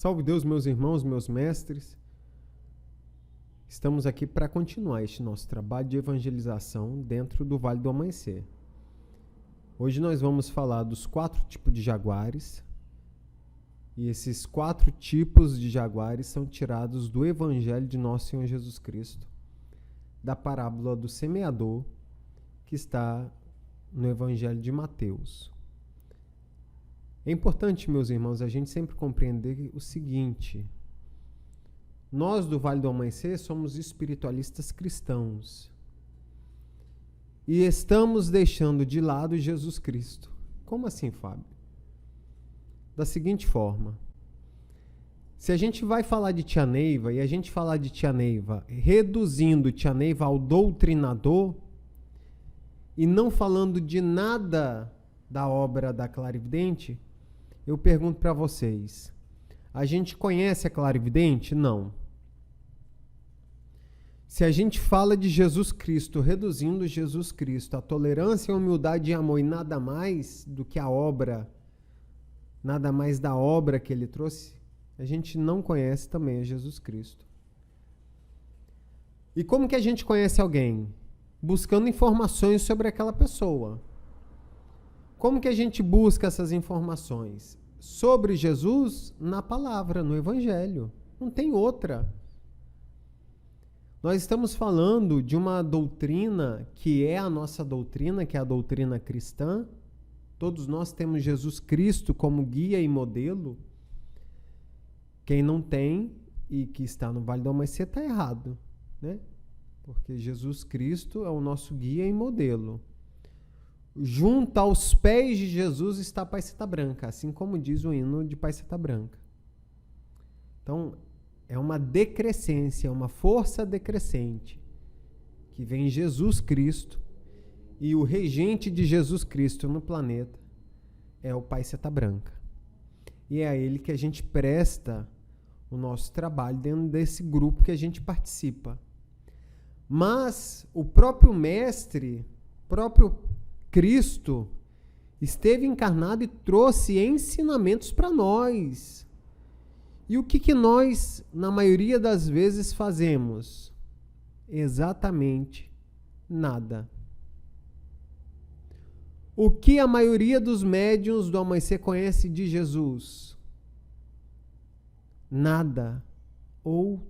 Salve Deus, meus irmãos, meus mestres. Estamos aqui para continuar este nosso trabalho de evangelização dentro do Vale do Amanhecer. Hoje nós vamos falar dos 4 tipos de jaguares. E esses 4 tipos de jaguares são tirados do Evangelho de Nosso Senhor Jesus Cristo, da parábola do semeador, que está no Evangelho de Mateus. É importante, meus irmãos, a gente sempre compreender o seguinte: nós do Vale do Amanhecer somos espiritualistas cristãos e estamos deixando de lado Jesus Cristo. Como assim, Fábio? Da seguinte forma: se a gente vai falar de Tia Neiva e a gente falar de Tia Neiva reduzindo Tia Neiva ao doutrinador e não falando de nada da obra da Clarividente, eu pergunto para vocês: a gente conhece a Clarividente? Não. Se a gente fala de Jesus Cristo, reduzindo Jesus Cristo a tolerância, a humildade e amor e nada mais do que a obra, nada mais da obra que ele trouxe, a gente não conhece também a Jesus Cristo. E como que a gente conhece alguém? Buscando informações sobre aquela pessoa. Como que a gente busca essas informações? Sobre Jesus na palavra, no Evangelho. Não tem outra. Nós estamos falando de uma doutrina que é a nossa doutrina, que é a doutrina cristã. Todos nós temos Jesus Cristo como guia e modelo. Quem não tem e que está no Vale do Amanhecer está errado, né? Porque Jesus Cristo é o nosso guia e modelo. Junto aos pés de Jesus está a Paiseta Branca, assim como diz o hino de Paiseta Branca. Então, é uma decrescência, uma força decrescente, que vem Jesus Cristo, e o regente de Jesus Cristo no planeta é o Paiseta Branca. E é a ele que a gente presta o nosso trabalho dentro desse grupo que a gente participa. Mas o próprio Mestre, próprio Cristo, esteve encarnado e trouxe ensinamentos para nós. E o que nós, na maioria das vezes, fazemos? Exatamente nada. O que a maioria dos médiuns do Amanhecer conhece de Jesus? Nada. Ou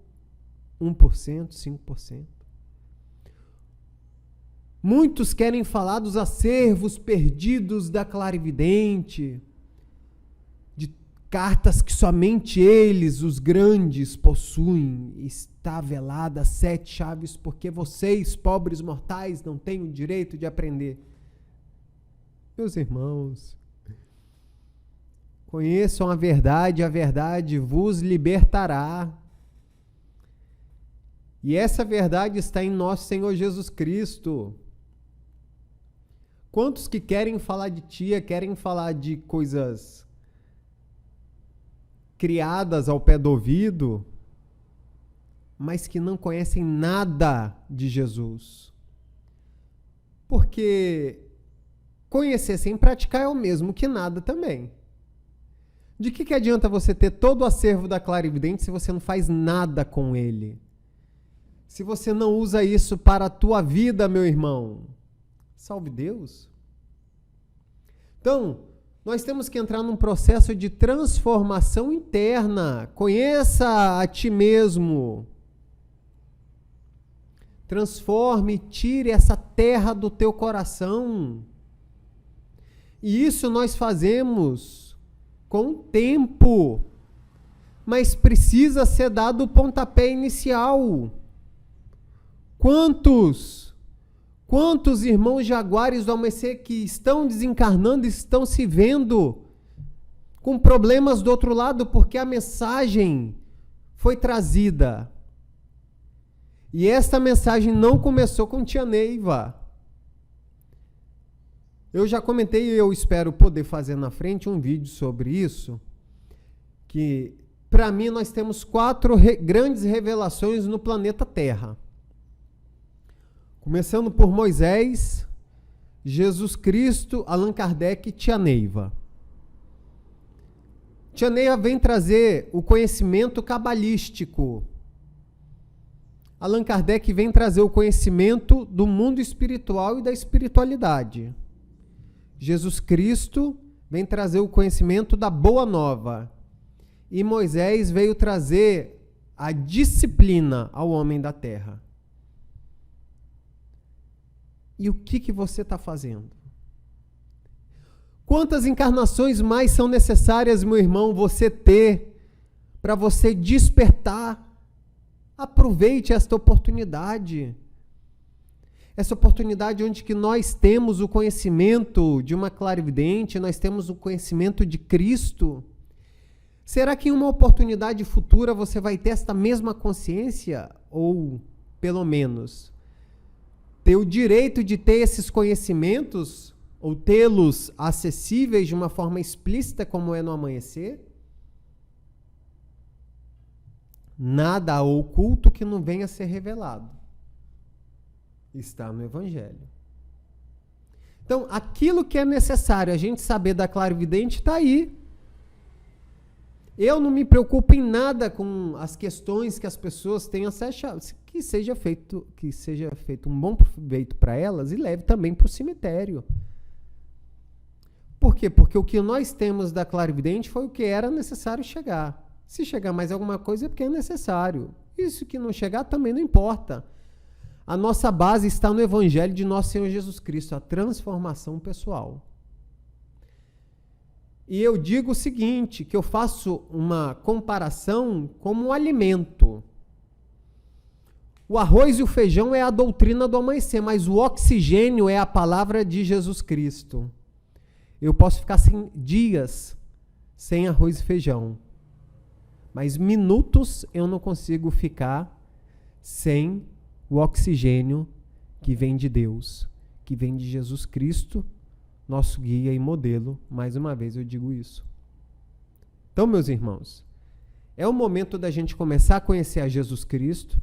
1%, 5%. Muitos querem falar dos acervos perdidos da Clarividente, de cartas que somente eles, os grandes, possuem. Está velada 7 chaves porque vocês, pobres mortais, não têm o direito de aprender. Meus irmãos, conheçam a verdade vos libertará. E essa verdade está em nosso Senhor Jesus Cristo. Quantos que querem falar de tia, querem falar de coisas criadas ao pé do ouvido, mas que não conhecem nada de Jesus? Porque conhecer sem praticar é o mesmo que nada também. De que adianta você ter todo o acervo da Clarividente se você não faz nada com ele? Se você não usa isso para a tua vida, meu irmão? Salve Deus! Então, nós temos que entrar num processo de transformação interna. Conheça a ti mesmo. Transforme, tire essa terra do teu coração. E isso nós fazemos com o tempo. Mas precisa ser dado o pontapé inicial. Quantos irmãos jaguares do Amanhecer que estão desencarnando, estão se vendo com problemas do outro lado porque a mensagem foi trazida. E esta mensagem não começou com Tia Neiva. Eu já comentei e eu espero poder fazer na frente um vídeo sobre isso, que para mim nós temos 4 grandes revelações no planeta Terra. Começando por Moisés, Jesus Cristo, Allan Kardec e Tia Neiva. Tia Neia vem trazer o conhecimento cabalístico. Allan Kardec vem trazer o conhecimento do mundo espiritual e da espiritualidade. Jesus Cristo vem trazer o conhecimento da Boa Nova. E Moisés veio trazer a disciplina ao homem da terra. E o que você está fazendo? Quantas encarnações mais são necessárias, meu irmão, você ter para você despertar? Aproveite esta oportunidade. Essa oportunidade onde que nós temos o conhecimento de uma clarividente, nós temos o conhecimento de Cristo. Será que em uma oportunidade futura você vai ter esta mesma consciência? Ou, pelo menos, ter o direito de ter esses conhecimentos ou tê-los acessíveis de uma forma explícita como é no amanhecer? Nada oculto que não venha a ser revelado. Está no Evangelho. Então, aquilo que é necessário a gente saber da clarividente está aí. Eu não me preocupo em nada com as questões que as pessoas tenham achado, que seja feito um bom proveito para elas e leve também para o cemitério. Por quê? Porque o que nós temos da clarividente foi o que era necessário chegar. Se chegar mais alguma coisa é porque é necessário. Isso que não chegar também não importa. A nossa base está no Evangelho de nosso Senhor Jesus Cristo, a transformação pessoal. E eu digo o seguinte, que eu faço uma comparação como um alimento. O arroz e o feijão é a doutrina do amanhecer, mas o oxigênio é a palavra de Jesus Cristo. Eu posso ficar dias sem arroz e feijão, mas minutos eu não consigo ficar sem o oxigênio que vem de Deus, que vem de Jesus Cristo, nosso guia e modelo. Mais uma vez eu digo isso. Então, meus irmãos, é o momento da gente começar a conhecer a Jesus Cristo,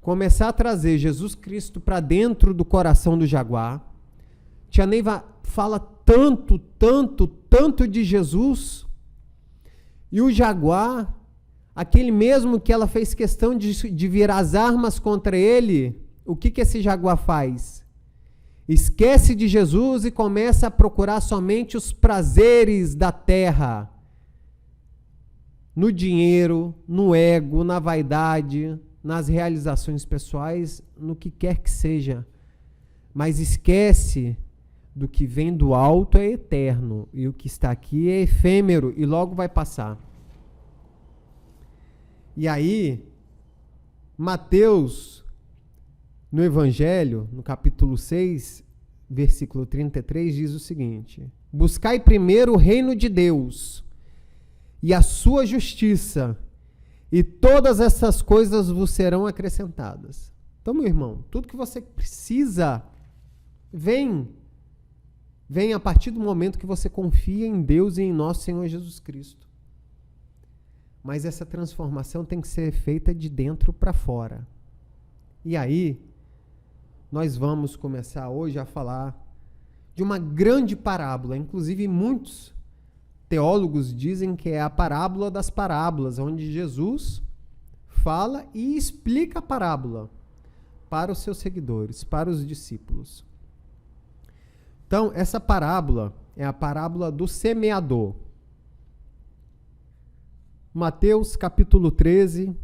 começar a trazer Jesus Cristo para dentro do coração do Jaguar. Tia Neiva fala tanto de Jesus, e o Jaguar, aquele mesmo que ela fez questão de virar as armas contra ele, o que esse Jaguar faz? Esquece de Jesus e começa a procurar somente os prazeres da terra. No dinheiro, no ego, na vaidade, nas realizações pessoais, no que quer que seja. Mas esquece do que vem do alto é eterno, e o que está aqui é efêmero e logo vai passar. E aí, Mateus, no Evangelho, no capítulo 6, versículo 33, diz o seguinte: buscai primeiro o reino de Deus e a sua justiça, e todas essas coisas vos serão acrescentadas. Então, meu irmão, tudo que você precisa vem a partir do momento que você confia em Deus e em nosso Senhor Jesus Cristo. Mas essa transformação tem que ser feita de dentro para fora. E aí, nós vamos começar hoje a falar de uma grande parábola. Inclusive, muitos teólogos dizem que é a parábola das parábolas, onde Jesus fala e explica a parábola para os seus seguidores, para os discípulos. Então, essa parábola é a parábola do semeador. Mateus capítulo 13,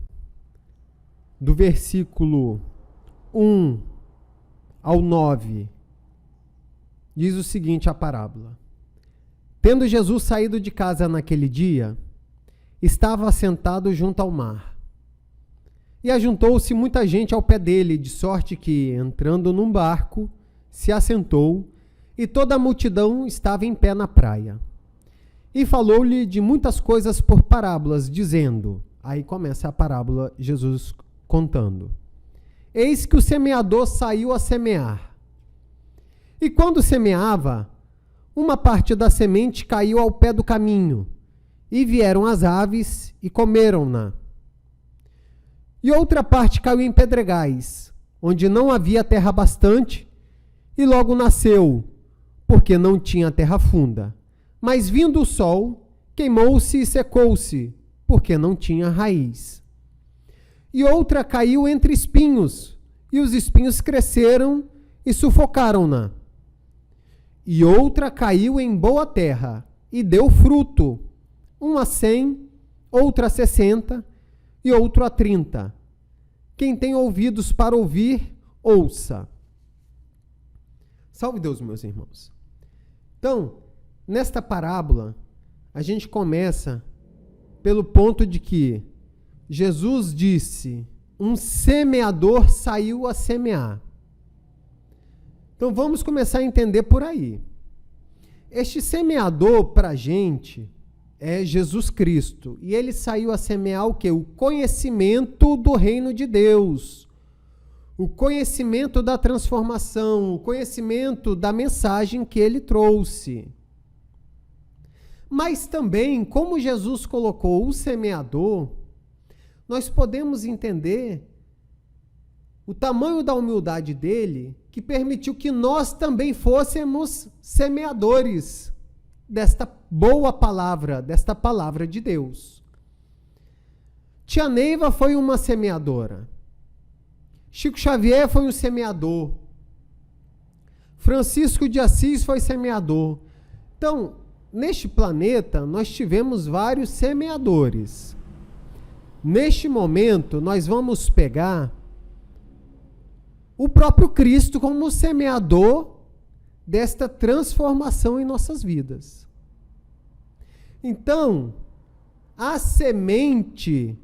do versículo 1 ao 9, diz o seguinte a parábola: tendo Jesus saído de casa naquele dia, estava assentado junto ao mar. E ajuntou-se muita gente ao pé dele, de sorte que, entrando num barco, se assentou, e toda a multidão estava em pé na praia. E falou-lhe de muitas coisas por parábolas, dizendo, aí começa a parábola, Jesus contando: eis que o semeador saiu a semear. E quando semeava, uma parte da semente caiu ao pé do caminho, e vieram as aves e comeram-na. E outra parte caiu em pedregais, onde não havia terra bastante, e logo nasceu, porque não tinha terra funda. Mas vindo o sol queimou-se e secou-se, porque não tinha raiz. E outra caiu entre espinhos, e os espinhos cresceram e sufocaram-na. E outra caiu em boa terra, e deu fruto, uma a 100, outra a 60, e outro a 30. Quem tem ouvidos para ouvir, ouça. Salve Deus, meus irmãos. Então, nesta parábola, a gente começa pelo ponto de que Jesus disse: um semeador saiu a semear. Então vamos começar a entender por aí. Este semeador para a gente é Jesus Cristo. E ele saiu a semear o quê? O conhecimento do reino de Deus. O conhecimento da transformação, o conhecimento da mensagem que ele trouxe. Mas também, como Jesus colocou o semeador, nós podemos entender o tamanho da humildade dele, que permitiu que nós também fôssemos semeadores desta boa palavra, desta palavra de Deus. Tia Neiva foi uma semeadora. Chico Xavier foi um semeador. Francisco de Assis foi semeador. Então, neste planeta, nós tivemos vários semeadores. Neste momento, nós vamos pegar o próprio Cristo como semeador desta transformação em nossas vidas. Então, a semente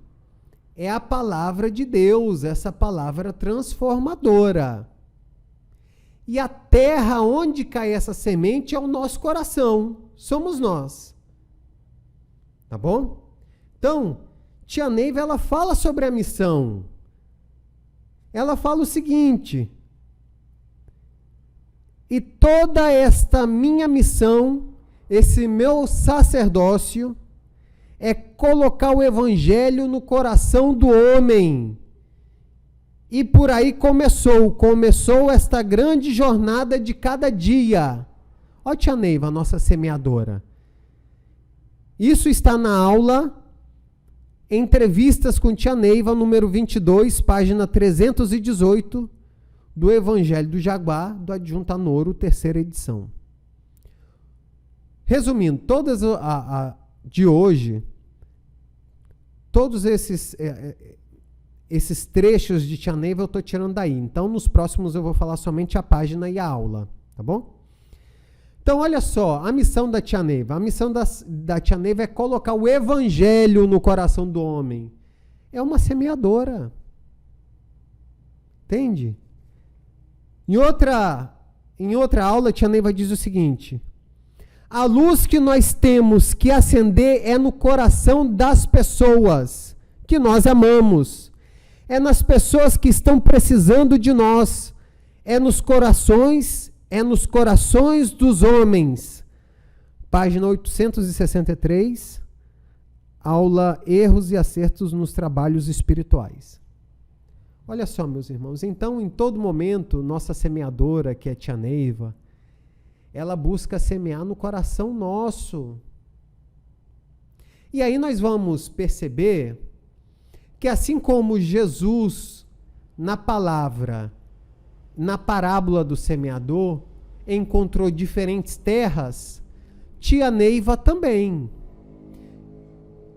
é a palavra de Deus, essa palavra transformadora. E a terra onde cai essa semente é o nosso coração, somos nós. Tá bom? Então, Tia Neiva, ela fala sobre a missão. Ela fala o seguinte: e toda esta minha missão, esse meu sacerdócio, é colocar o evangelho no coração do homem. E por aí começou esta grande jornada de cada dia. Ó, Tia Neiva, nossa semeadora. Isso está na aula Entrevistas com Tia Neiva, número 22, página 318, do Evangelho do Jaguar, do Adjunto Anoro, terceira edição. Resumindo, todas de hoje, todos esses trechos de Tia Neiva eu estou tirando daí. Então, nos próximos eu vou falar somente a página e a aula, tá bom? Então, olha só, a missão da Tia Neiva. A missão da Tia Neiva é colocar o evangelho no coração do homem. É uma semeadora. Entende? Em outra aula, a Tia Neiva diz o seguinte: a luz que nós temos que acender é no coração das pessoas que nós amamos. É nas pessoas que estão precisando de nós. É nos corações dos homens. Página 863, aula Erros e Acertos nos Trabalhos Espirituais. Olha só, meus irmãos, então, em todo momento, nossa semeadora, que é Tia Neiva, ela busca semear no coração nosso. E aí nós vamos perceber que assim como Jesus, na parábola do semeador, encontrou diferentes terras, Tia Neiva também.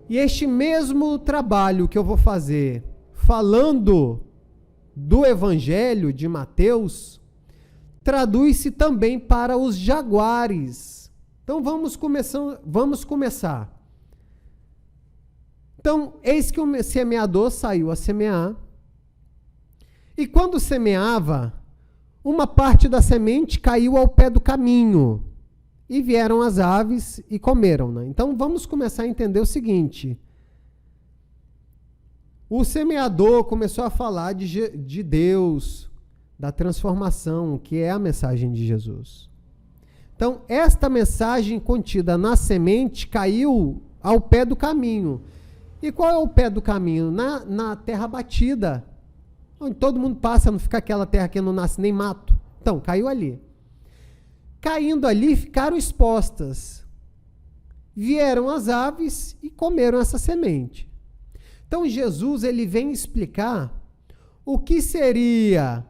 E este mesmo trabalho que eu vou fazer, falando do Evangelho de Mateus, traduz-se também para os jaguares. Então vamos começar. Então, eis que o semeador saiu a semear. E quando semeava, uma parte da semente caiu ao pé do caminho. E vieram as aves e comeram-na. Então, vamos começar a entender o seguinte. O semeador começou a falar de Deus, da transformação, que é a mensagem de Jesus. Então, esta mensagem contida na semente caiu ao pé do caminho. E qual é o pé do caminho? Na terra batida, onde todo mundo passa, não fica aquela terra que não nasce nem mato. Então, caiu ali. Caindo ali, ficaram expostas. vieram as aves e comeram essa semente. Então Jesus ele vem explicar o que seria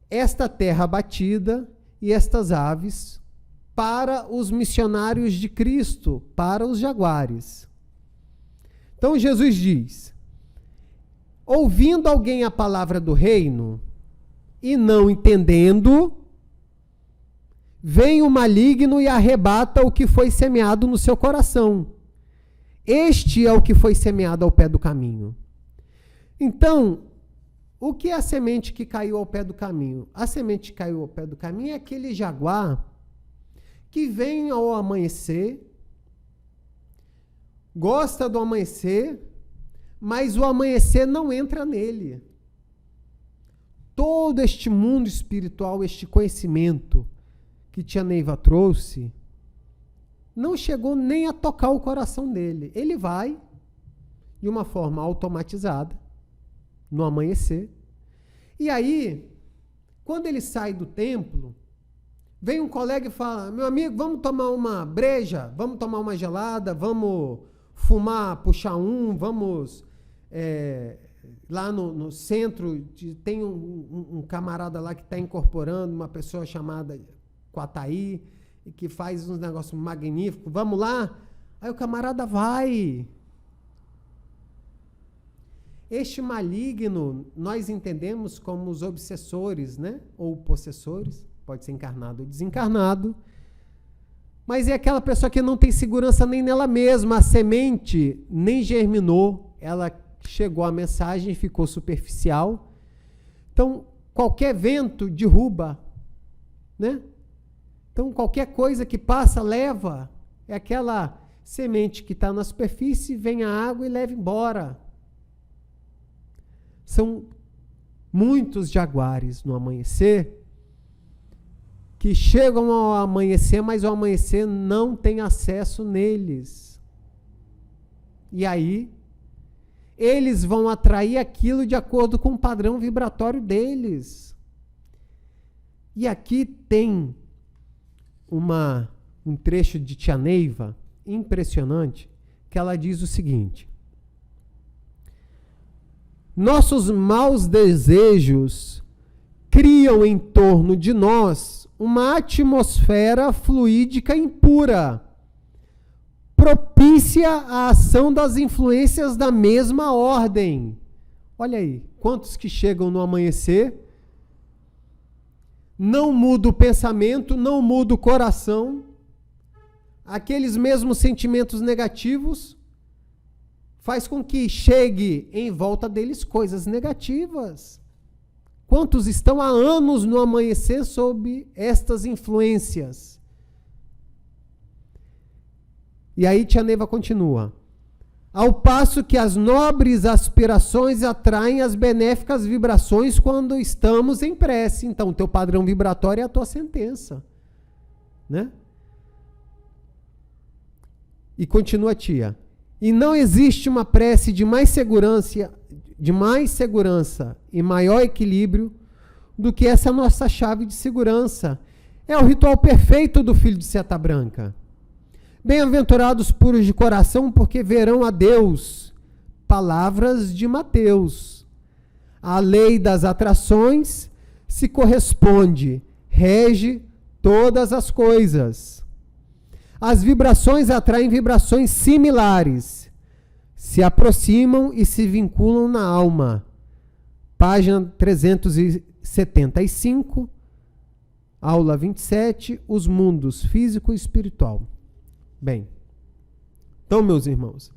esta terra batida e estas aves para os missionários de Cristo, para os jaguares. Então Jesus diz: ouvindo alguém a palavra do reino e não entendendo, vem o maligno e arrebata o que foi semeado no seu coração. Este é o que foi semeado ao pé do caminho. Então, o que é a semente que caiu ao pé do caminho? A semente que caiu ao pé do caminho é aquele jaguar que vem ao amanhecer, gosta do amanhecer, mas o amanhecer não entra nele. Todo este mundo espiritual, este conhecimento que Tia Neiva trouxe, não chegou nem a tocar o coração dele. Ele vai, de uma forma automatizada, no amanhecer. E aí, quando ele sai do templo, vem um colega e fala: meu amigo, vamos tomar uma breja, vamos tomar uma gelada, vamos fumar, puxar vamos... lá no centro, tem um camarada lá que está incorporando uma pessoa chamada Quataí, que faz uns negócios magníficos, vamos lá? Aí o camarada vai. Este maligno, nós entendemos como os obsessores, né? Ou possessores, pode ser encarnado ou desencarnado, mas é aquela pessoa que não tem segurança nem nela mesma, a semente nem germinou, ela chegou a mensagem e ficou superficial. Então, qualquer vento derruba, né? Então, qualquer coisa que passa, leva. É aquela semente que está na superfície, vem a água e leva embora. São muitos jaguares no amanhecer que chegam ao amanhecer, mas o amanhecer não tem acesso neles. E aí, eles vão atrair aquilo de acordo com o padrão vibratório deles. E aqui tem um trecho de Tia Neiva impressionante, que ela diz o seguinte: nossos maus desejos criam em torno de nós uma atmosfera fluídica impura, propícia à ação das influências da mesma ordem. Olha aí, quantos que chegam no amanhecer, não muda o pensamento, não muda o coração, aqueles mesmos sentimentos negativos faz com que chegue em volta deles coisas negativas. Quantos estão há anos no amanhecer sob estas influências? E aí Tia Neiva continua: ao passo que as nobres aspirações atraem as benéficas vibrações quando estamos em prece. Então, o teu padrão vibratório é a tua sentença, né? E continua a tia: e não existe uma prece de mais segurança e maior equilíbrio do que essa nossa chave de segurança. É o ritual perfeito do filho de Seta Branca. Bem-aventurados puros de coração, porque verão a Deus. Palavras de Mateus. A lei das atrações se corresponde, rege todas as coisas. As vibrações atraem vibrações similares, se aproximam e se vinculam na alma. Página 375, aula 27, os mundos físico e espiritual. Bem, então, meus irmãos,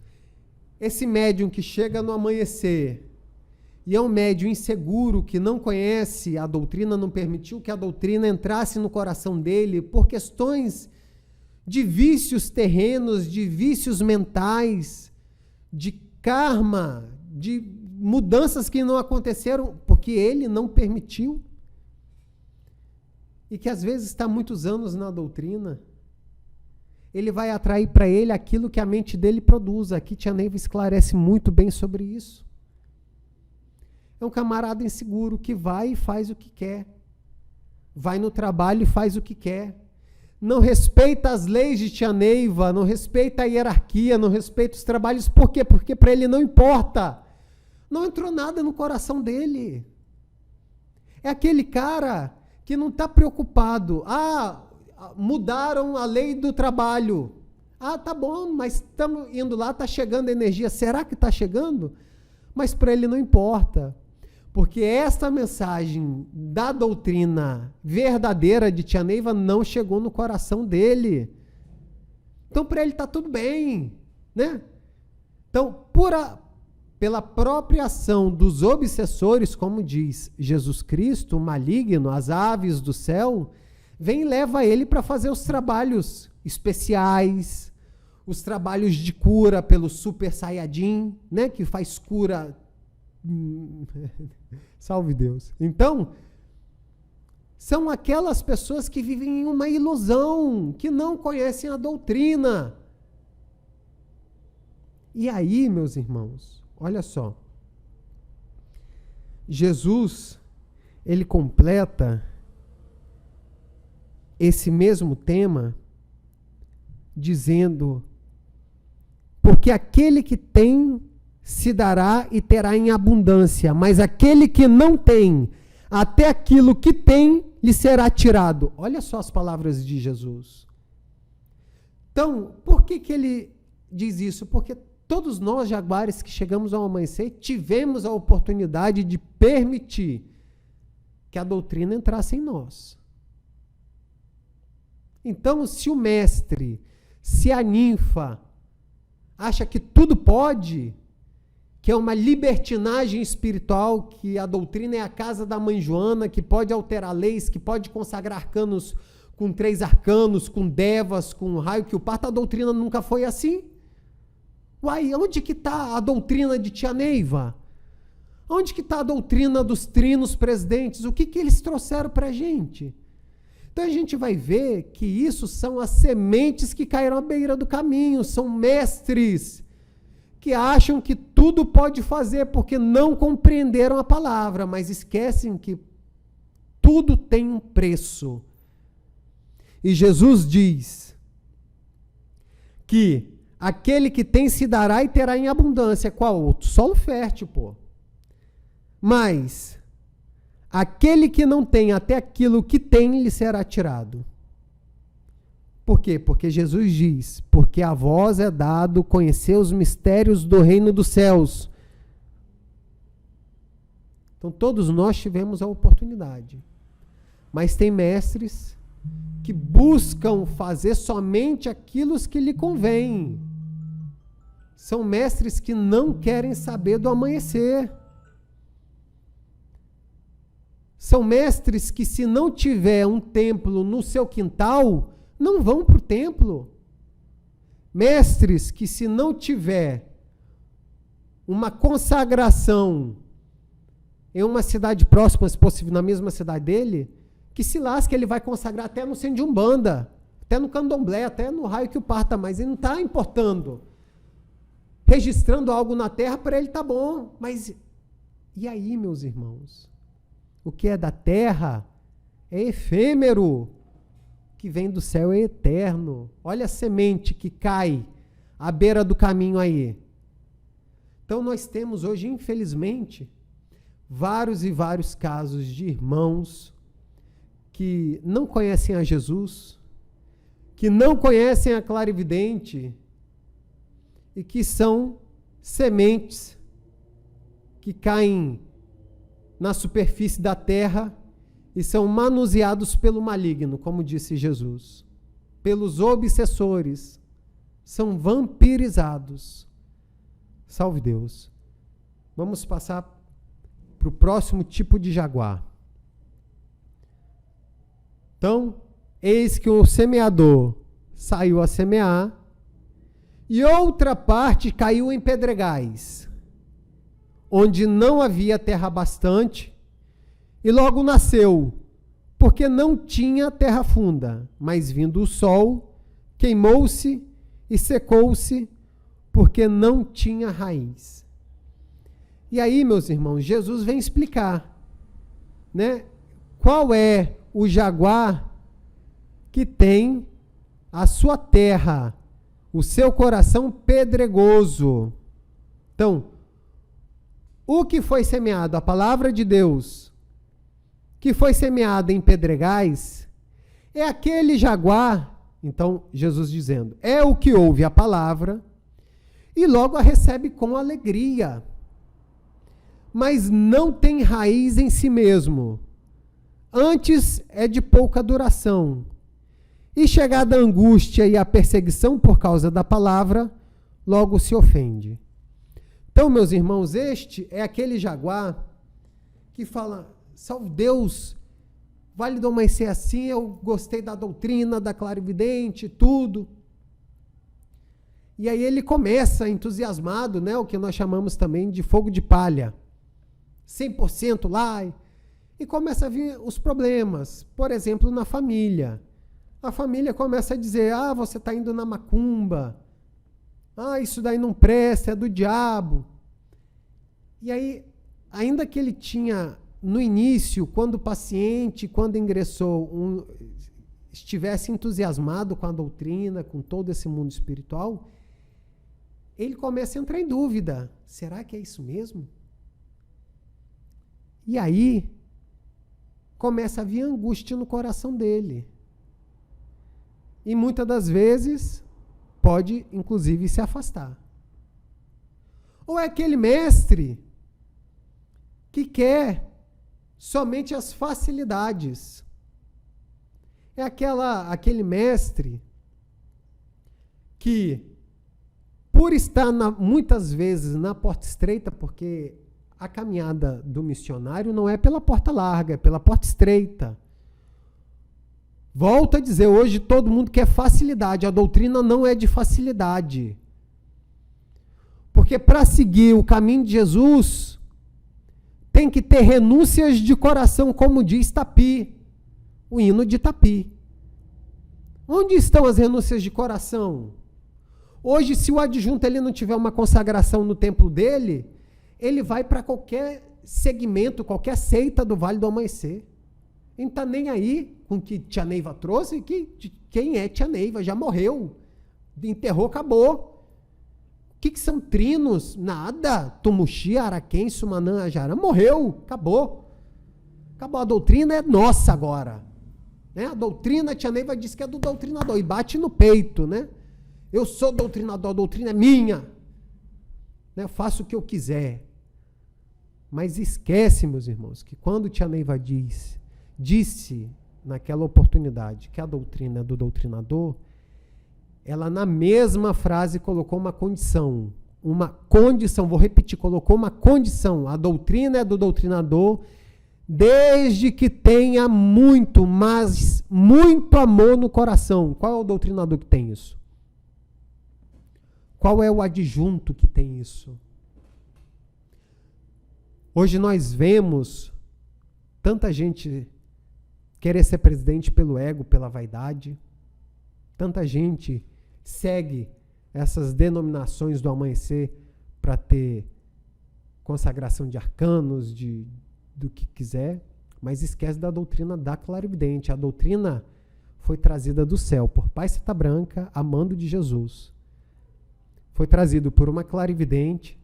esse médium que chega no amanhecer e é um médium inseguro, que não conhece a doutrina, não permitiu que a doutrina entrasse no coração dele por questões de vícios terrenos, de vícios mentais, de karma, de mudanças que não aconteceram porque ele não permitiu, e que às vezes está há muitos anos na doutrina, ele vai atrair para ele aquilo que a mente dele produz. Aqui Tia Neiva esclarece muito bem sobre isso. É um camarada inseguro que vai e faz o que quer. Vai no trabalho e faz o que quer. não respeita as leis de tia Neiva, não respeita a hierarquia, não respeita os trabalhos. Por quê? Porque para ele não importa. Não entrou nada no coração dele. É aquele cara que não está preocupado. Mudaram a lei do trabalho. Tá bom, mas estamos indo lá, está chegando energia. Será que está chegando? Mas para ele não importa. Porque esta mensagem da doutrina verdadeira de tia Neiva não chegou no coração dele. Então, para ele está tudo bem, né? Então, pela própria ação dos obsessores, como diz Jesus Cristo, o maligno, as aves do céu, vem e leva ele para fazer os trabalhos especiais, os trabalhos de cura pelo Super Saiyajin, né? Que faz cura... Salve Deus. Então, são aquelas pessoas que vivem em uma ilusão, que não conhecem a doutrina. E aí, meus irmãos, olha só. Jesus, ele completa esse mesmo tema dizendo: porque aquele que tem se dará e terá em abundância, mas aquele que não tem, até aquilo que tem lhe será tirado. Olha só as palavras de Jesus. Então, por que ele diz isso? Porque todos nós, jaguares, que chegamos ao amanhecer, tivemos a oportunidade de permitir que a doutrina entrasse em nós. Então, se o mestre, se a ninfa acha que tudo pode, que é uma libertinagem espiritual, que a doutrina é a casa da mãe Joana, que pode alterar leis, que pode consagrar arcanos com 3 arcanos, com devas, com raio que o parta, a doutrina nunca foi assim. Uai, onde que está a doutrina de tia Neiva? Onde que está a doutrina dos trinos presidentes? O que eles trouxeram para a gente? Então a gente vai ver que isso são as sementes que caíram à beira do caminho, são mestres que acham que tudo pode fazer porque não compreenderam a palavra, mas esquecem que tudo tem um preço. E Jesus diz que aquele que tem se dará e terá em abundância. Qual outro? Solo fértil, pô. Mas aquele que não tem, até aquilo que tem lhe será tirado. Por quê? Porque Jesus diz: porque a vós é dado conhecer os mistérios do reino dos céus. Então todos nós tivemos a oportunidade. Mas tem mestres que buscam fazer somente aquilo que lhe convém. São mestres que não querem saber do amanhecer. São mestres que, se não tiver um templo no seu quintal, não vão para o templo. Mestres que, se não tiver uma consagração em uma cidade próxima, se possível na mesma cidade dele, que se lasque, ele vai consagrar até no centro de Umbanda, até no Candomblé, até no raio que o parta, mas ele não está importando. Registrando algo na terra, para ele está bom. Mas e aí, meus irmãos? O que é da terra é efêmero. O que vem do céu é eterno. Olha a semente que cai à beira do caminho aí. Então nós temos hoje, infelizmente, vários e vários casos de irmãos que não conhecem a Jesus, que não conhecem a clarividente e que são sementes que caem na superfície da terra e são manuseados pelo maligno, como disse Jesus, pelos obsessores, são vampirizados. Salve Deus. Vamos passar para o próximo tipo de jaguar. Então, eis que o semeador saiu a semear e outra parte caiu em pedregais, onde não havia terra bastante, e logo nasceu, porque não tinha terra funda, mas vindo o sol, queimou-se e secou-se, porque não tinha raiz. E aí, meus irmãos, Jesus vem explicar, né, qual é o jaguar que tem a sua terra, o seu coração pedregoso. Então, o que foi semeado, a palavra de Deus, que foi semeada em pedregais, é aquele jaguar, então Jesus dizendo, é o que ouve a palavra e logo a recebe com alegria, mas não tem raiz em si mesmo. Antes é de pouca duração. E chegada a angústia e a perseguição por causa da palavra, logo se ofende. Então, meus irmãos, este é aquele jaguar que fala, salve Deus, Vale do Amanhecer assim, eu gostei da doutrina, da clarividente, tudo. E aí ele começa entusiasmado, né, o que nós chamamos também de fogo de palha. 100% lá. E começa a vir os problemas. Por exemplo, na família. A família começa a dizer, você está indo na macumba. Isso daí não presta, é do diabo. E aí, ainda que ele tinha, no início, quando o paciente, quando ingressou, estivesse entusiasmado com a doutrina, com todo esse mundo espiritual, ele começa a entrar em dúvida. Será que é isso mesmo? E aí, começa a vir angústia no coração dele. E muitas das vezes, pode, inclusive, se afastar. Ou é aquele mestre que quer somente as facilidades. É aquele mestre que, por estar muitas vezes na porta estreita, porque a caminhada do missionário não é pela porta larga, é pela porta estreita. Volto a dizer, hoje todo mundo quer facilidade, a doutrina não é de facilidade. Porque para seguir o caminho de Jesus, tem que ter renúncias de coração, como diz Tapi, o hino de Tapi. Onde estão as renúncias de coração? Hoje, se o adjunto ele não tiver uma consagração no templo dele, ele vai para qualquer segmento, qualquer seita do Vale do Amanhecer. Ele não está nem aí com o que Tia Neiva trouxe, quem é Tia Neiva? Já morreu. Enterrou, acabou. O que são trinos? Nada. Tumuxi, Araquém, Sumanã, Ajarã, morreu, acabou. Acabou, a doutrina é nossa agora. Né? A doutrina, Tia Neiva disse que é do doutrinador, e bate no peito, né? Eu sou doutrinador, a doutrina é minha. Né? Eu faço o que eu quiser. Mas esquece, meus irmãos, que quando Tia Neiva disse naquela oportunidade que a doutrina é do doutrinador, ela na mesma frase colocou uma condição, vou repetir, colocou uma condição, a doutrina é do doutrinador, desde que tenha muito, mas muito amor no coração. Qual é o doutrinador que tem isso? Qual é o adjunto que tem isso? Hoje nós vemos tanta gente querer ser presidente pelo ego, pela vaidade. Tanta gente segue essas denominações do amanhecer para ter consagração de arcanos, do que quiser, mas esquece da doutrina da clarividente. A doutrina foi trazida do céu por Pai Seta Branca, a mando de Jesus. Foi trazido por uma clarividente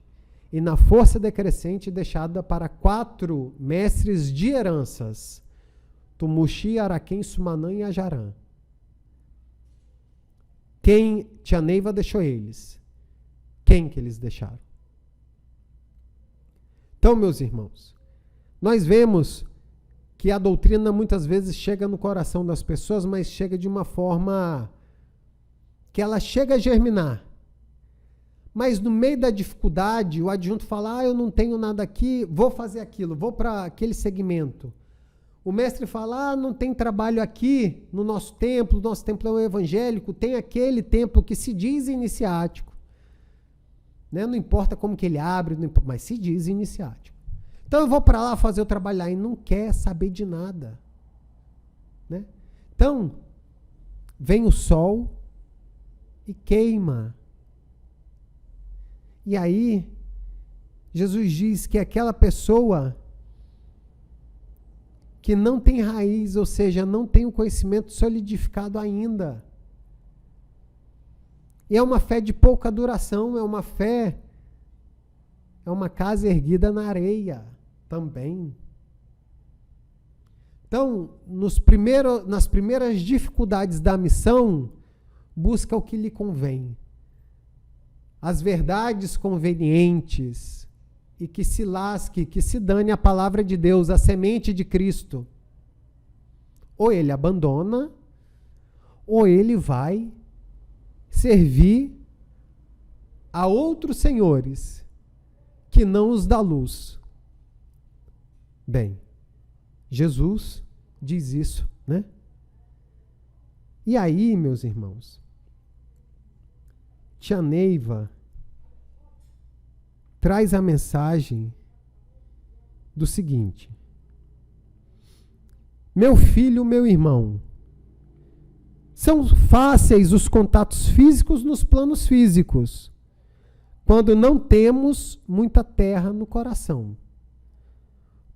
e na força decrescente deixada para 4 mestres de heranças, Tumuxi, Araquém, Sumanã e Ajarã. Quem Tia Neiva deixou eles? Quem que eles deixaram? Então, meus irmãos, nós vemos que a doutrina muitas vezes chega no coração das pessoas, mas chega de uma forma que ela chega a germinar. Mas no meio da dificuldade, o adjunto fala, eu não tenho nada aqui, vou fazer aquilo, vou para aquele segmento. O mestre fala, não tem trabalho aqui no nosso templo é um evangélico, tem aquele templo que se diz iniciático. Né? Não importa como que ele abre, mas se diz iniciático. Então eu vou para lá fazer o trabalho lá e não quer saber de nada. Né? Então, vem o sol e queima. E aí, Jesus diz que aquela pessoa que não tem raiz, ou seja, não tem o conhecimento solidificado ainda. E é uma fé de pouca duração, é uma casa erguida na areia também. Então, nas primeiras dificuldades da missão, busca o que lhe convém. As verdades convenientes, e que se lasque, que se dane a palavra de Deus, a semente de Cristo. Ou ele abandona, ou ele vai servir a outros senhores que não os dá luz. Bem, Jesus diz isso, né? E aí, meus irmãos, tia Neiva traz a mensagem do seguinte: meu filho, meu irmão, são fáceis os contatos físicos nos planos físicos, quando não temos muita terra no coração.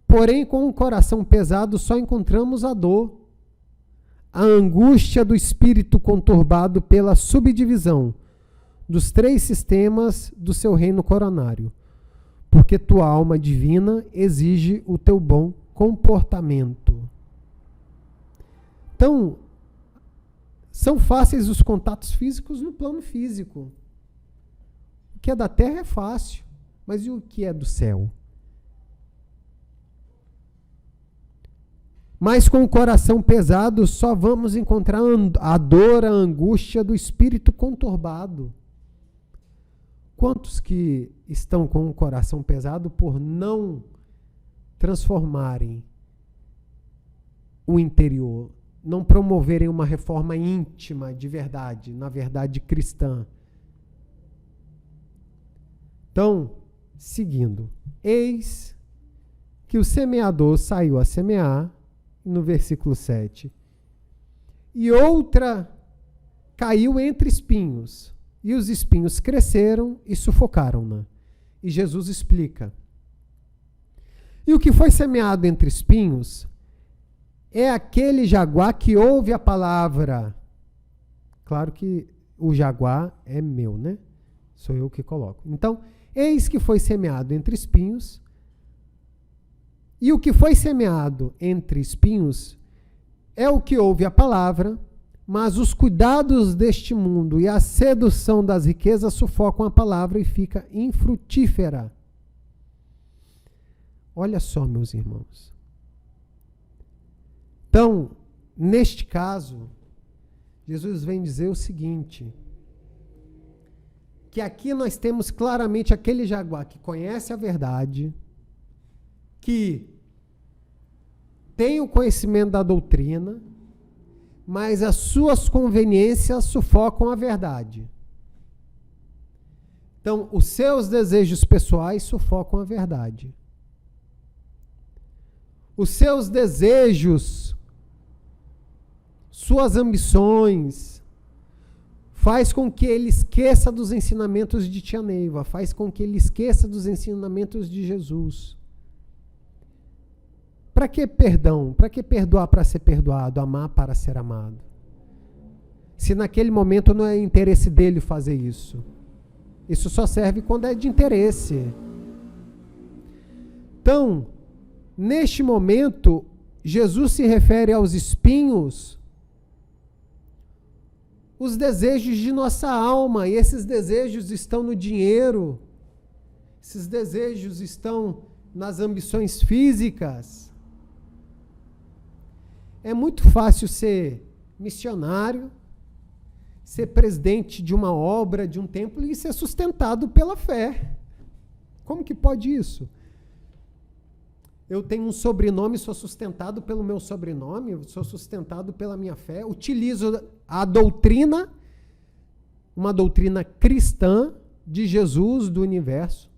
Porém, com o coração pesado, só encontramos a dor, a angústia do espírito conturbado pela subdivisão dos 3 sistemas do seu reino coronário, porque tua alma divina exige o teu bom comportamento. Então, são fáceis os contatos físicos no plano físico. O que é da terra é fácil, mas e o que é do céu? Mas com o coração pesado só vamos encontrar a dor, a angústia do espírito conturbado. Quantos que estão com o coração pesado por não transformarem o interior, não promoverem uma reforma íntima de verdade, na verdade cristã? Então, seguindo, eis que o semeador saiu a semear, no versículo 7, e outra caiu entre espinhos, e os espinhos cresceram e sufocaram-na. E Jesus explica. E o que foi semeado entre espinhos é aquele jaguar que ouve a palavra. Claro que o jaguar é meu, né? Sou eu que coloco. Então, eis que foi semeado entre espinhos. E o que foi semeado entre espinhos é o que ouve a palavra, mas os cuidados deste mundo e a sedução das riquezas sufocam a palavra e fica infrutífera. Olha só, meus irmãos. Então, neste caso, Jesus vem dizer o seguinte, que aqui nós temos claramente aquele jaguar que conhece a verdade, que tem o conhecimento da doutrina, mas as suas conveniências sufocam a verdade. Então, os seus desejos pessoais sufocam a verdade. Os seus desejos, suas ambições, faz com que ele esqueça dos ensinamentos de tia Neiva, faz com que ele esqueça dos ensinamentos de Jesus. Para que perdão? Para que perdoar para ser perdoado, amar para ser amado? Se naquele momento não é interesse dele fazer isso. Isso só serve quando é de interesse. Então, neste momento, Jesus se refere aos espinhos, os desejos de nossa alma, e esses desejos estão no dinheiro, esses desejos estão nas ambições físicas. É muito fácil ser missionário, ser presidente de uma obra, de um templo e ser sustentado pela fé. Como que pode isso? Eu tenho um sobrenome, sou sustentado pelo meu sobrenome, sou sustentado pela minha fé, utilizo a doutrina, uma doutrina cristã de Jesus, do universo,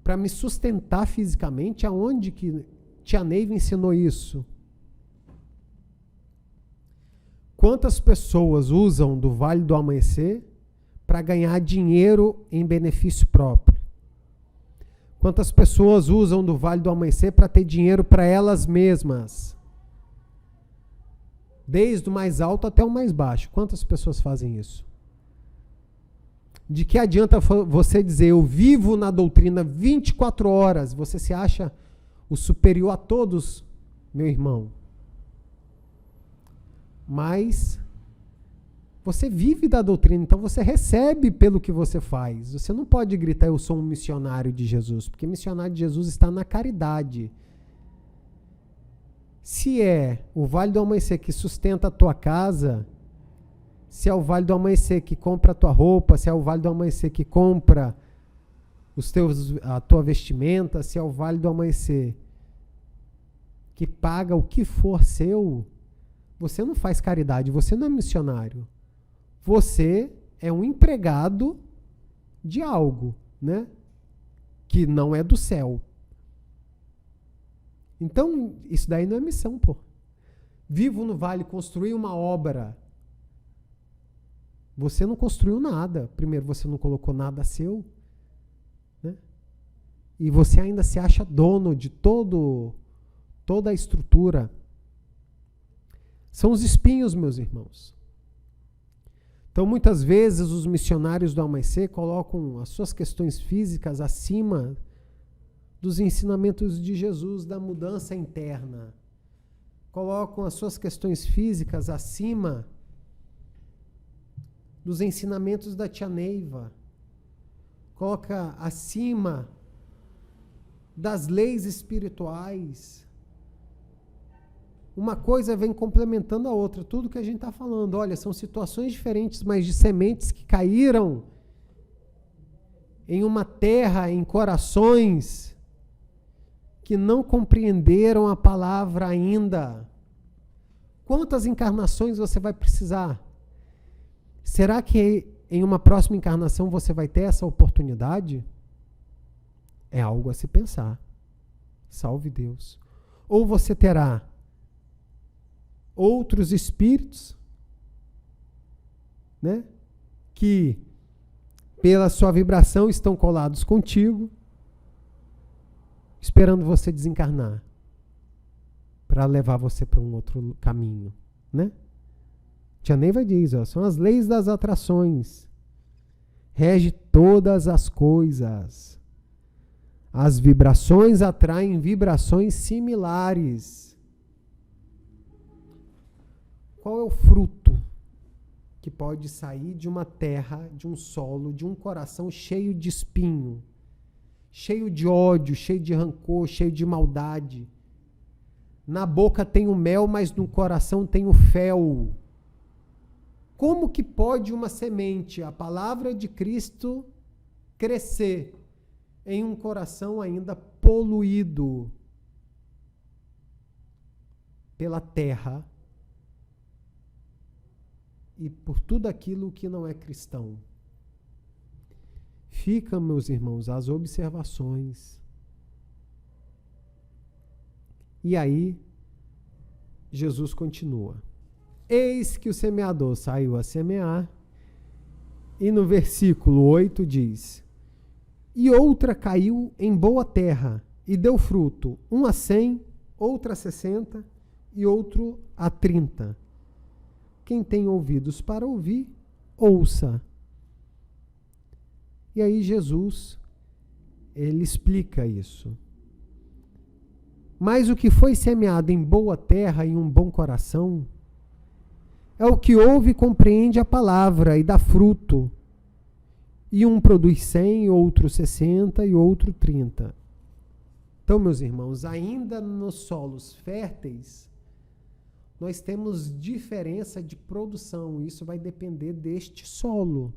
para me sustentar fisicamente. Aonde que tia Neiva ensinou isso? Quantas pessoas usam do Vale do Amanhecer para ganhar dinheiro em benefício próprio? Quantas pessoas usam do Vale do Amanhecer para ter dinheiro para elas mesmas? Desde o mais alto até o mais baixo. Quantas pessoas fazem isso? De que adianta você dizer, eu vivo na doutrina 24 horas, você se acha o superior a todos, meu irmão? Mas você vive da doutrina, então você recebe pelo que você faz. Você não pode gritar, eu sou um missionário de Jesus, porque missionário de Jesus está na caridade. Se é o Vale do Amanhecer que sustenta a tua casa, se é o Vale do Amanhecer que compra a tua roupa, se é o Vale do Amanhecer que compra a tua vestimenta, se é o Vale do Amanhecer que paga o que for seu, você não faz caridade, você não é missionário. Você é um empregado de algo, né? Que não é do céu. Então, isso daí não é missão, pô. Vivo no vale, construir uma obra. Você não construiu nada. Primeiro, você não colocou nada seu, né? E você ainda se acha dono de toda a estrutura. São os espinhos, meus irmãos. Então, muitas vezes, os missionários do Amanhecer colocam as suas questões físicas acima dos ensinamentos de Jesus, da mudança interna. Colocam as suas questões físicas acima dos ensinamentos da tia Neiva. Coloca acima das leis espirituais. Uma coisa vem complementando a outra. Tudo que a gente está falando, olha, são situações diferentes, mas de sementes que caíram em uma terra, em corações que não compreenderam a palavra ainda. Quantas encarnações você vai precisar? Será que em uma próxima encarnação você vai ter essa oportunidade? É algo a se pensar. Salve Deus. Ou você terá outros espíritos, né, que pela sua vibração estão colados contigo, esperando você desencarnar para levar você para um outro caminho, né? Tia Neiva diz, ó, são as leis das atrações. Rege todas as coisas. As vibrações atraem vibrações similares. Qual é o fruto que pode sair de uma terra, de um solo, de um coração cheio de espinho, cheio de ódio, cheio de rancor, cheio de maldade? Na boca tem o mel, mas no coração tem o fel. Como que pode uma semente, a palavra de Cristo, crescer em um coração ainda poluído pela terra e por tudo aquilo que não é cristão? Ficam, meus irmãos, as observações. E aí, Jesus continua. Eis que o semeador saiu a semear, e no versículo 8 diz: e outra caiu em boa terra, e deu fruto, um a 100, outro a 60, e outro a 30. Quem tem ouvidos para ouvir, ouça. E aí Jesus, ele explica isso. Mas o que foi semeado em boa terra, em um bom coração, é o que ouve e compreende a palavra e dá fruto. E um produz 100, outro 60 e outro 30. Então, meus irmãos, ainda nos solos férteis, nós temos diferença de produção. Isso vai depender deste solo.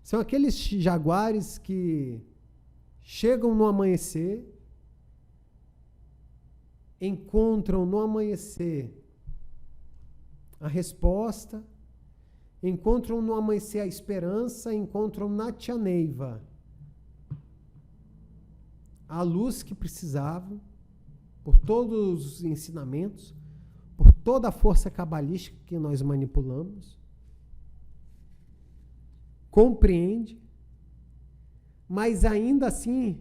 São aqueles jaguares que chegam no amanhecer, encontram no amanhecer a resposta, encontram no amanhecer a esperança, encontram na tia Neiva a luz que precisavam, por todos os ensinamentos, por toda a força cabalística que nós manipulamos. Compreende, mas ainda assim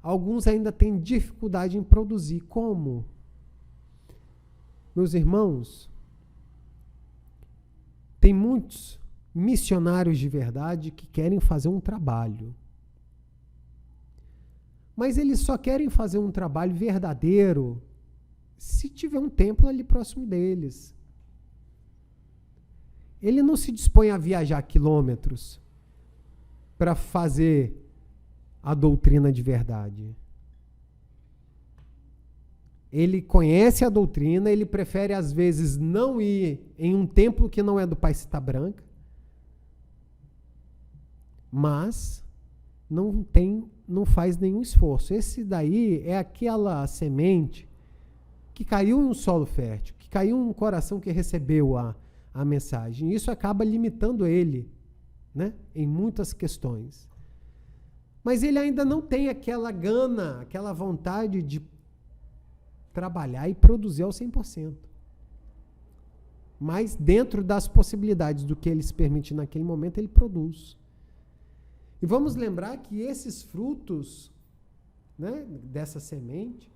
alguns ainda têm dificuldade em produzir. Como? Meus irmãos, tem muitos missionários de verdade que querem fazer um trabalho. Mas eles só querem fazer um trabalho verdadeiro se tiver um templo ali próximo deles. Ele não se dispõe a viajar quilômetros para fazer a doutrina de verdade. Ele conhece a doutrina, ele prefere às vezes não ir em um templo que não é do Pai Cita Branca, mas não faz nenhum esforço. Esse daí é aquela semente que caiu em um solo fértil, que caiu em um coração que recebeu a mensagem. Isso acaba limitando ele, né, em muitas questões. Mas ele ainda não tem aquela gana, aquela vontade de trabalhar e produzir ao 100%. Mas dentro das possibilidades do que ele se permite naquele momento, ele produz. E vamos lembrar que esses frutos, né, dessa semente,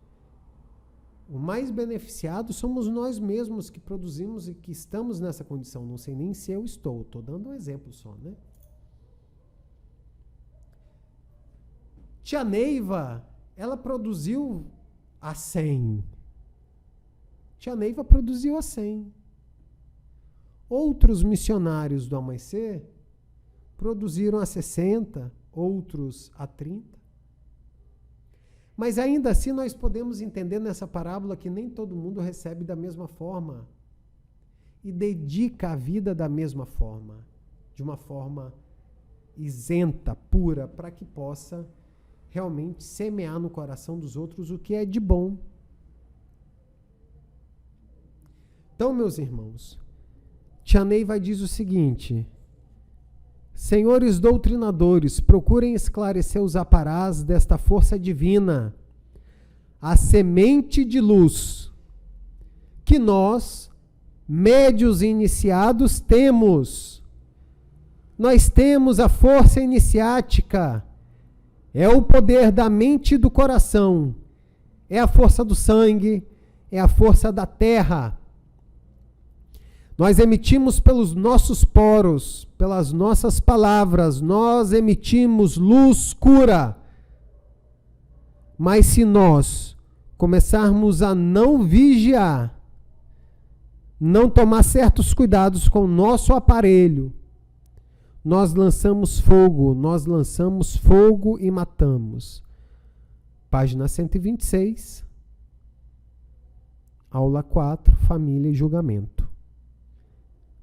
o mais beneficiado somos nós mesmos que produzimos e que estamos nessa condição. Não sei nem se eu estou dando um exemplo só, né? Tia Neiva, ela produziu a 100. Tia Neiva produziu a 100. Outros missionários do Amanhecer produziram a 60, outros a 30. Mas ainda assim nós podemos entender nessa parábola que nem todo mundo recebe da mesma forma e dedica a vida da mesma forma, de uma forma isenta, pura, para que possa realmente semear no coração dos outros o que é de bom. Então, meus irmãos, Tia Neiva diz o seguinte: senhores doutrinadores, procurem esclarecer os aparás desta força divina, a semente de luz, que nós, médios iniciados, temos. Nós temos a força iniciática, é o poder da mente e do coração, é a força do sangue, é a força da terra. Nós emitimos pelos nossos poros, pelas nossas palavras, nós emitimos luz, cura. Mas se nós começarmos a não vigiar, não tomar certos cuidados com o nosso aparelho, nós lançamos fogo e matamos. Página 126, aula 4, família e julgamento.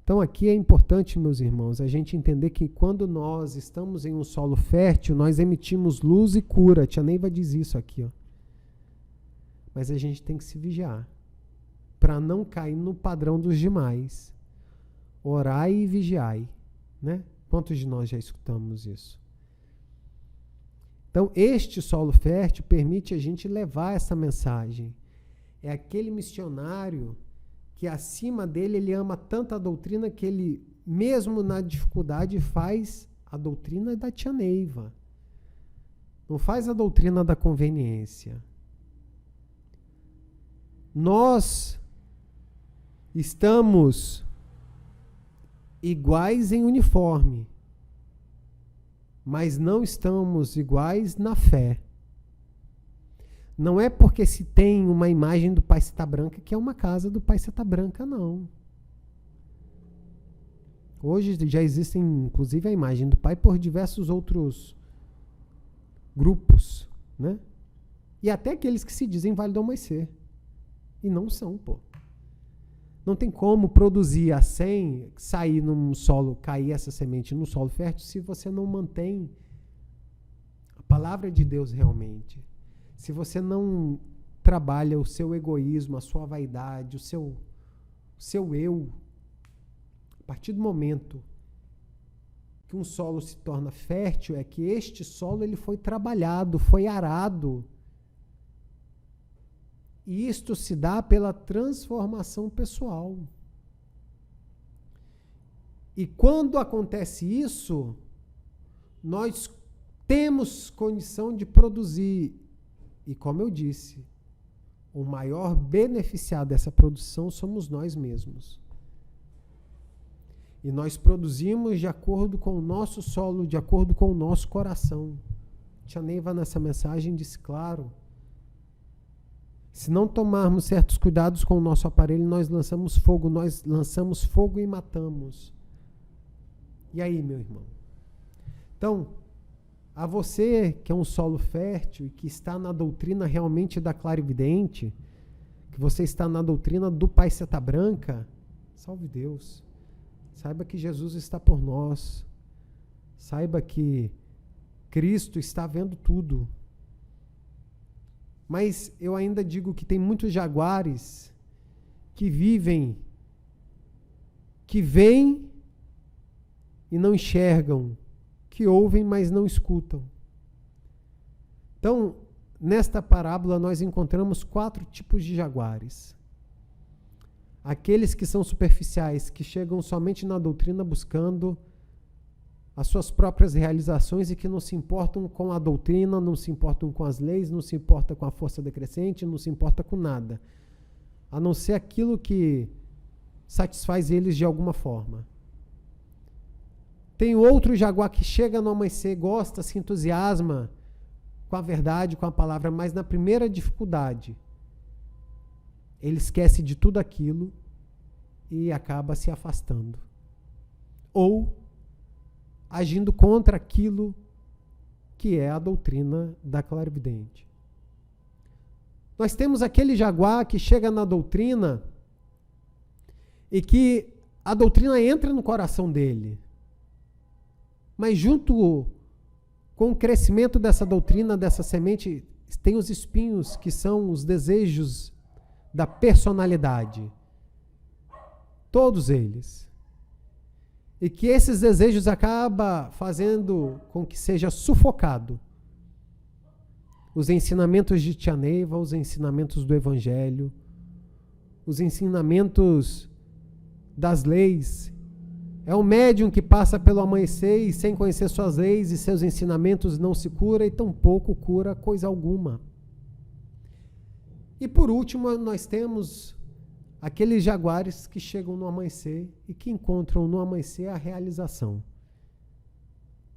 Então aqui é importante, meus irmãos, a gente entender que quando nós estamos em um solo fértil, nós emitimos luz e cura. A Tia Neiva diz isso aqui, ó. Mas a gente tem que se vigiar para não cair no padrão dos demais. Orai e vigiai, né? Quantos de nós já escutamos isso? Então, este solo fértil permite a gente levar essa mensagem. É aquele missionário que acima dele ele ama tanto a doutrina que ele, mesmo na dificuldade, faz a doutrina da Tia Neiva. Não faz a doutrina da conveniência. Nós estamos iguais em uniforme, mas não estamos iguais na fé. Não é porque se tem uma imagem do Pai Cita Branca que é uma casa do Pai Cita Branca, não. Hoje já existem, inclusive, a imagem do Pai por diversos outros grupos, né? E até aqueles que se dizem Vale do Amanhecer. E não são, pô. Não tem como produzir a 100, sair num solo, cair essa semente num solo fértil, se você não mantém a palavra de Deus realmente. Se você não trabalha o seu egoísmo, a sua vaidade, o seu eu, a partir do momento que um solo se torna fértil, é que este solo ele foi trabalhado, foi arado. E isto se dá pela transformação pessoal. E quando acontece isso, nós temos condição de produzir E como eu disse, o maior beneficiado dessa produção somos nós mesmos. E nós produzimos de acordo com o nosso solo, de acordo com o nosso coração. Tia Neiva, nessa mensagem, disse claro. Se não tomarmos certos cuidados com o nosso aparelho, nós lançamos fogo e matamos. E aí, meu irmão? Então, a você que é um solo fértil e que está na doutrina realmente da clarividente, que você está na doutrina do Pai Seta Branca, salve Deus. Saiba que Jesus está por nós. Saiba que Cristo está vendo tudo. Mas eu ainda digo que tem muitos jaguares que vivem, que veem e não enxergam, que ouvem, mas não escutam. Então, nesta parábola nós encontramos 4 tipos de jaguares. Aqueles que são superficiais, que chegam somente na doutrina buscando as suas próprias realizações e que não se importam com a doutrina, não se importam com as leis, não se importa com a força decrescente, não se importa com nada, a não ser aquilo que satisfaz eles de alguma forma. Tem outro jaguar que chega no amanhecer, gosta, se entusiasma com a verdade, com a palavra, mas na primeira dificuldade, ele esquece de tudo aquilo e acaba se afastando. Ou agindo contra aquilo que é a doutrina da clarividente. Nós temos aquele jaguar que chega na doutrina e que a doutrina entra no coração dele. Mas junto com o crescimento dessa doutrina, dessa semente, tem os espinhos que são os desejos da personalidade. Todos eles. E que esses desejos acabam fazendo com que seja sufocado os ensinamentos de Tia Neiva, os ensinamentos do Evangelho, os ensinamentos das leis. É um médium que passa pelo amanhecer e sem conhecer suas leis e seus ensinamentos não se cura e tampouco cura coisa alguma. E por último, nós temos aqueles jaguares que chegam no amanhecer e que encontram no amanhecer a realização.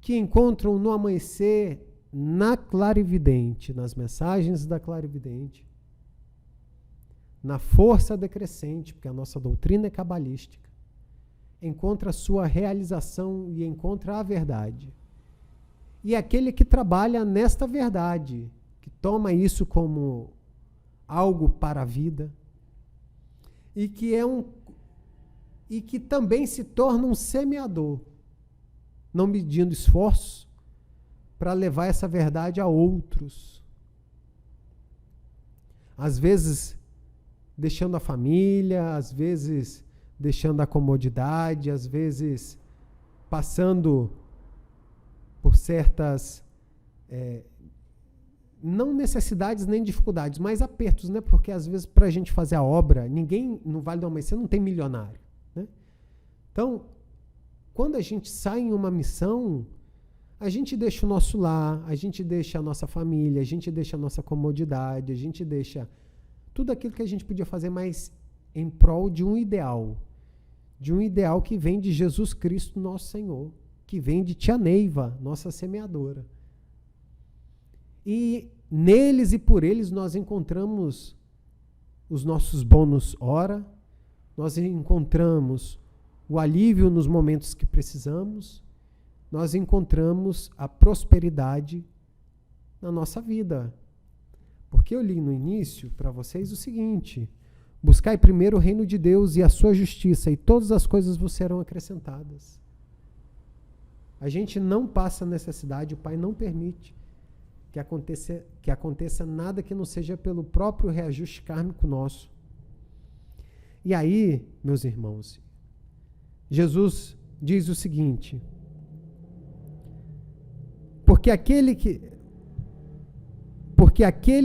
Que encontram no amanhecer, na clarividente, nas mensagens da clarividente, na força decrescente, porque a nossa doutrina é cabalística, encontra a sua realização e encontra a verdade. E aquele que trabalha nesta verdade, que toma isso como algo para a vida, e que também se torna um semeador, não medindo esforços para levar essa verdade a outros. Às vezes deixando a família, às vezes deixando a comodidade, às vezes passando por certas não necessidades nem dificuldades, mas apertos, né? Porque às vezes para a gente fazer a obra, ninguém no Vale do Amanhecer não tem milionário, né? Então, quando a gente sai em uma missão, a gente deixa o nosso lar, a gente deixa a nossa família, a gente deixa a nossa comodidade, a gente deixa tudo aquilo que a gente podia fazer, mas em prol de um ideal que vem de Jesus Cristo, nosso Senhor, que vem de Tia Neiva, nossa semeadora. E neles e por eles nós encontramos os nossos bônus hora, nós encontramos o alívio nos momentos que precisamos, nós encontramos a prosperidade na nossa vida. Porque eu li no início para vocês o seguinte: buscai primeiro o reino de Deus e a sua justiça, e todas as coisas vos serão acrescentadas. A gente não passa necessidade, o Pai não permite que aconteça nada que não seja pelo próprio reajuste kármico nosso. E aí, meus irmãos, Jesus diz o seguinte: porque aquele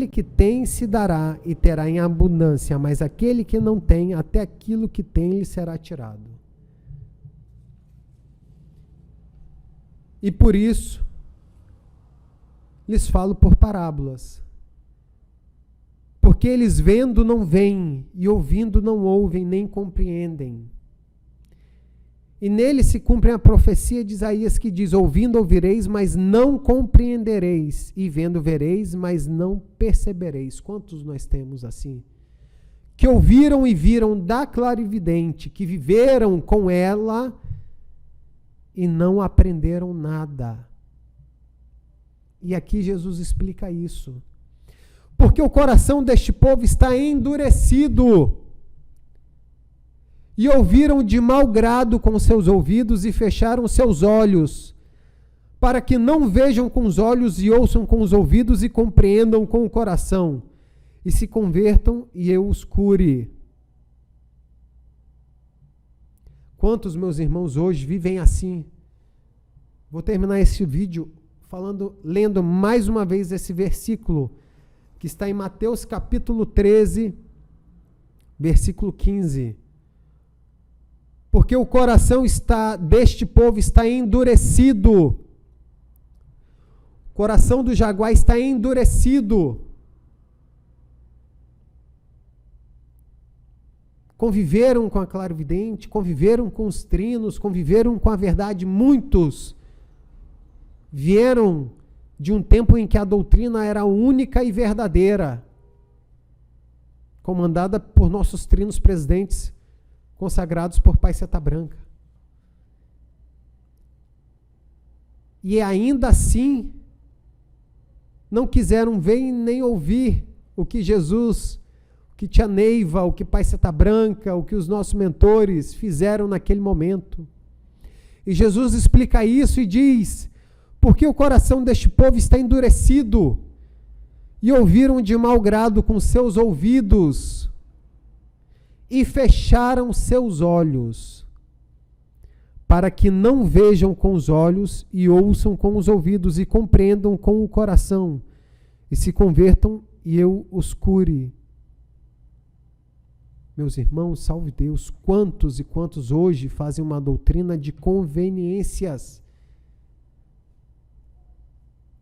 que tem se dará e terá em abundância, mas aquele que não tem, até aquilo que tem lhe será tirado. E por isso lhes falo por parábolas, Porque eles vendo não veem, e ouvindo não ouvem, nem compreendem. E nele se cumpre a profecia de Isaías que diz: ouvindo ouvireis, mas não compreendereis, e vendo vereis, mas não percebereis. Quantos nós temos assim? Que ouviram e viram da clarividente, que viveram com ela e não aprenderam nada. E aqui Jesus explica isso. Porque o coração deste povo está endurecido. E ouviram de mau grado com seus ouvidos e fecharam seus olhos, para que não vejam com os olhos e ouçam com os ouvidos e compreendam com o coração, e se convertam e eu os cure. Quantos meus irmãos hoje vivem assim? Vou terminar esse vídeo lendo mais uma vez esse versículo, que está em Mateus capítulo 13, versículo 15. Porque o coração deste povo está endurecido. O coração do jaguar está endurecido. Conviveram com a clarividente, conviveram com os trinos, conviveram com a verdade. Muitos vieram de um tempo em que a doutrina era única e verdadeira, comandada por nossos trinos presidentes, consagrados por Pai Seta Branca. E ainda assim, não quiseram ver nem ouvir o que Jesus, o que Tia Neiva, o que Pai Seta Branca, o que os nossos mentores fizeram naquele momento. E Jesus explica isso e diz: porque o coração deste povo está endurecido, e ouviram de mau grado com seus ouvidos, e fecharam seus olhos, para que não vejam com os olhos, e ouçam com os ouvidos, e compreendam com o coração, e se convertam, e eu os cure. Meus irmãos, salve Deus, quantos e quantos hoje fazem uma doutrina de conveniências?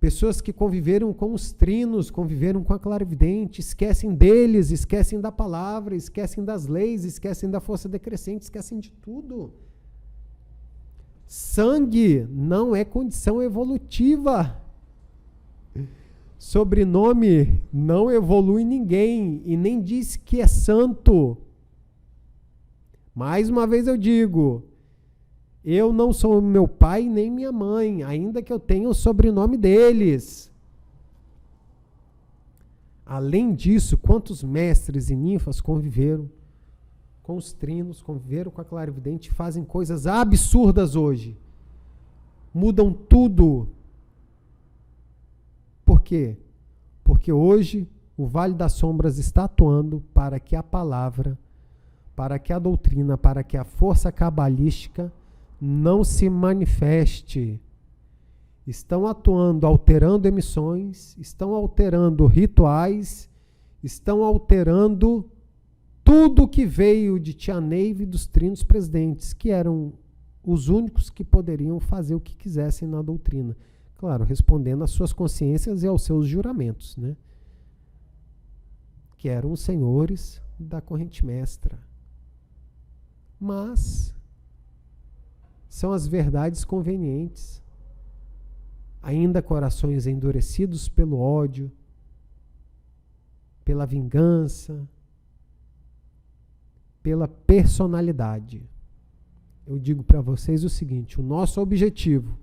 Pessoas que conviveram com os trinos, conviveram com a clarividente, esquecem deles, esquecem da palavra, esquecem das leis, esquecem da força decrescente, esquecem de tudo. Sangue não é condição evolutiva. Sobrenome não evolui ninguém e nem diz que é santo. Mais uma vez eu digo, eu não sou meu pai nem minha mãe, ainda que eu tenha o sobrenome deles. Além disso, quantos mestres e ninfas conviveram com os trinos, conviveram com a clarividente, fazem coisas absurdas hoje. Mudam tudo. Por quê? Porque hoje o Vale das Sombras está atuando para que a palavra, para que a doutrina, para que a força cabalística não se manifeste. Estão atuando, alterando emissões, estão alterando rituais, estão alterando tudo que veio de Tia Neiva e dos trinos presidentes, que eram os únicos que poderiam fazer o que quisessem na doutrina. Claro, respondendo às suas consciências e aos seus juramentos, né? Que eram os senhores da corrente mestra. Mas são as verdades convenientes. Ainda corações endurecidos pelo ódio, pela vingança, pela personalidade. Eu digo para vocês o seguinte: o nosso objetivo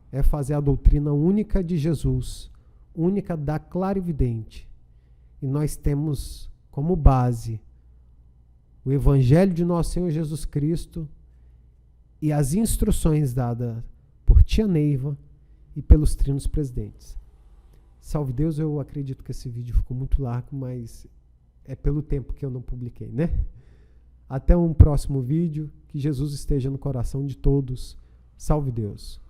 é fazer a doutrina única de Jesus, única da clarividente. E nós temos como base o Evangelho de nosso Senhor Jesus Cristo e as instruções dadas por Tia Neiva e pelos trinos presidentes. Salve Deus, eu acredito que esse vídeo ficou muito largo, mas é pelo tempo que eu não publiquei, né? Até um próximo vídeo, que Jesus esteja no coração de todos. Salve Deus.